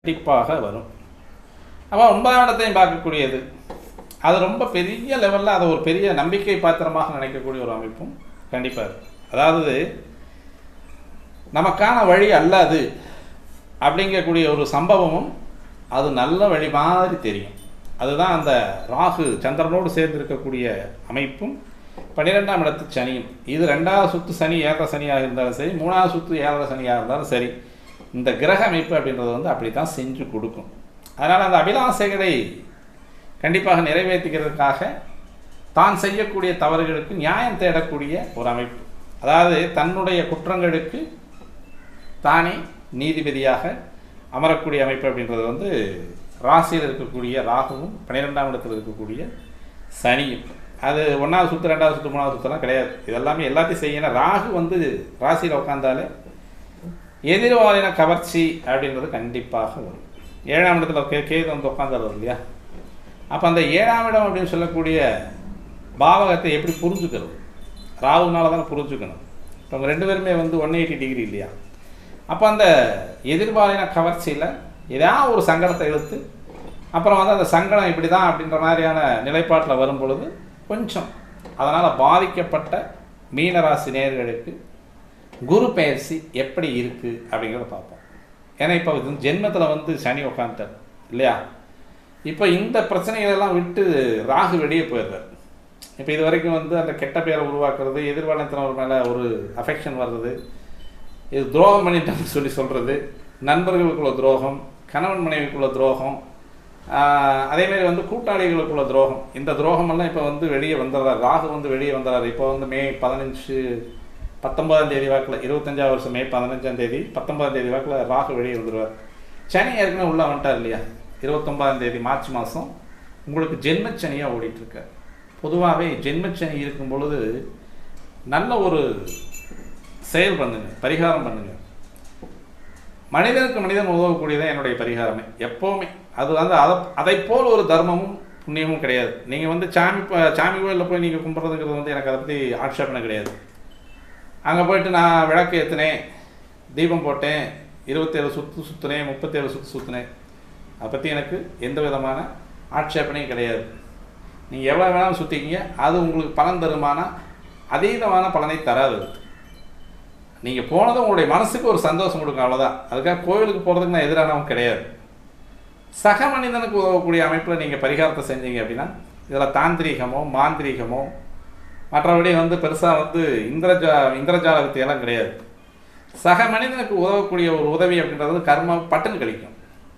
கண்டிப்பாக வரும். அப்போ 9ஆம் இடத்தையும் பார்க்கக்கூடியது, அது ரொம்ப பெரிய லெவலில் அதை ஒரு பெரிய நம்பிக்கை பாத்திரமாக நினைக்கக்கூடிய ஒரு அமைப்பும் கண்டிப்பாக இருக்குது. அதாவது நமக்கான வழி அல்ல அது அப்படிங்கக்கூடிய ஒரு சம்பவமும் அது நல்ல வழி மாதிரி தெரியும். அதுதான் அந்த ராகு சந்திரனோடு சேர்ந்து இருக்கக்கூடிய அமைப்பும் 12ஆம் இடத்து சனியும். இது 2வது சுற்று சனி 7ரை சனியாக இருந்தாலும் சரி, 3வது சுற்று 7ரை சனியாக இருந்தாலும் சரி, இந்த கிரக அமைப்பு அப்படின்றது வந்து அப்படி தான் செஞ்சு கொடுக்கும். அதனால் அந்த அபிலாசைகளை கண்டிப்பாக நிறைவேற்றிக்கிறதுக்காக தான் செய்யக்கூடிய தவறுகளுக்கு நியாயம் தேடக்கூடிய ஒரு அமைப்பு. அதாவது தன்னுடைய குற்றங்களுக்கு தானே நீதிபதியாக அமரக்கூடிய அமைப்பு அப்படின்றது வந்து ராசியில் இருக்கக்கூடிய ராகுவும் 12ஆம் இடத்தில் இருக்கக்கூடிய சனியும். அது 1வது சுற்று 2வது சுற்று 3வது சுற்றுலாம் கிடையாது. இதெல்லாமே எல்லாத்தையும் செய்யணும். ராகு வந்து ராசியில் உட்காந்தாலே எதிர்வாலின கவர்ச்சி அப்படின்றது கண்டிப்பாக வரும். 7ஆம் இடத்துல கேது வந்து உட்காந்துறது இல்லையா? அப்போ அந்த 7ஆம் இடம் அப்படின்னு சொல்லக்கூடிய பாவகத்தை எப்படி புரிஞ்சுக்கிறது? ராகுனால தானே புரிஞ்சுக்கணும். இப்போ அவங்க 2 பேருமே வந்து 180 டிகிரி இல்லையா? அப்போ அந்த எதிர்பாலின கவர்ச்சியில் ஏதாவது ஒரு சங்கடத்தை இழுத்து அப்புறம் வந்து அந்த சங்கடம் இப்படி தான் அப்படின்ற மாதிரியான நிலைப்பாட்டில் வரும் பொழுது கொஞ்சம் அதனால் பாதிக்கப்பட்ட மீனராசி நேயர்களுக்கு குரு பெயர்ச்சி எப்படி இருக்குது அப்படிங்கிறத பார்ப்போம். ஏன்னா இப்போ ஜென்மத்தில் வந்து சனி உட்காந்துட்டார் இல்லையா? இப்போ இந்த பிரச்சனைகளெல்லாம் விட்டு ராகு வெளியே போயிடுறார். இப்போ இது வரைக்கும் வந்து அந்த கெட்ட பேரை உருவாக்குறது, எதிர்பாலினத்தினர் மேலே ஒரு அஃபெக்ஷன் வர்றது, இது துரோகம் பண்ணிட்டோம்னு சொல்கிறது, நண்பர்களுக்குள்ள துரோகம், கணவன் மனைவிக்குள்ள துரோகம், அதேமாரி வந்து கூட்டாளிகளுக்குள்ள துரோகம், இந்த துரோகமெல்லாம் இப்போ வந்து வெளியே வந்துடுறார். ராகு வந்து வெளியே வந்துடுறாரு. இப்போ வந்து மே 19ஆம் தேதி வாக்கில் 25ஆம் வருஷம் மே 15ஆம் தேதி 19ஆம் தேதி வாக்கில் ராகு வெளியே வந்துடுவார். சனி ஏற்கனவே உள்ளே வந்துட்டார் இல்லையா? 29ஆம் தேதி மார்ச் மாதம் உங்களுக்கு ஜென்மச்சனியாக ஓடிட்டுருக்கார். பொதுவாகவே ஜென்மச்சனி இருக்கும் பொழுது நல்ல ஒரு செயல் பண்ணுங்க, பரிகாரம் பண்ணுங்க. மனிதனுக்கு மனிதன் உதவக்கூடியதான் என்னுடைய பரிகாரமே எப்போவுமே. அது வந்து அதை போல் ஒரு தர்மமும் புண்ணியமும் கிடையாது. நீங்கள் வந்து சாமி கோயிலில் போய் நீங்கள் கும்பிட்றதுங்கிறது வந்து எனக்கு அதை பற்றி ஆட்சேபனை கிடையாது. அங்கே போயிட்டு நான் விளக்கு ஏற்றினேன், தீபம் போட்டேன், 27 சுற்று சுற்றுனேன், 37 சுற்று சுற்றுனேன், அதை பற்றி எனக்கு எந்த விதமான ஆட்சேபனையும் கிடையாது. நீங்கள் எவ்வளோ வேணாலும் சுற்றிக்கிங்க, அது உங்களுக்கு பலன் தருமான அதீதமான பலனை தராது. நீங்கள் போனதும் உங்களுடைய மனசுக்கு ஒரு சந்தோஷம் கொடுக்கும், அவ்வளோதான். அதுக்காக கோவிலுக்கு போகிறதுக்கு நான் எதிரானவும் கிடையாது. சக மனிதனுக்கு உதவக்கூடிய அமைப்பில் நீங்கள் பரிகாரத்தை செஞ்சீங்க அப்படின்னா இதில் தாந்திரீகமோ மாந்திரீகமோ மற்றபடி வந்து பெருசாக வந்து இந்திரஜால வித்தையெல்லாம் கிடையாது. சக மனிதனுக்கு உதவக்கூடிய ஒரு உதவி அப்படின்றது கர்மம் பட்டுன்னு கழிக்கும்.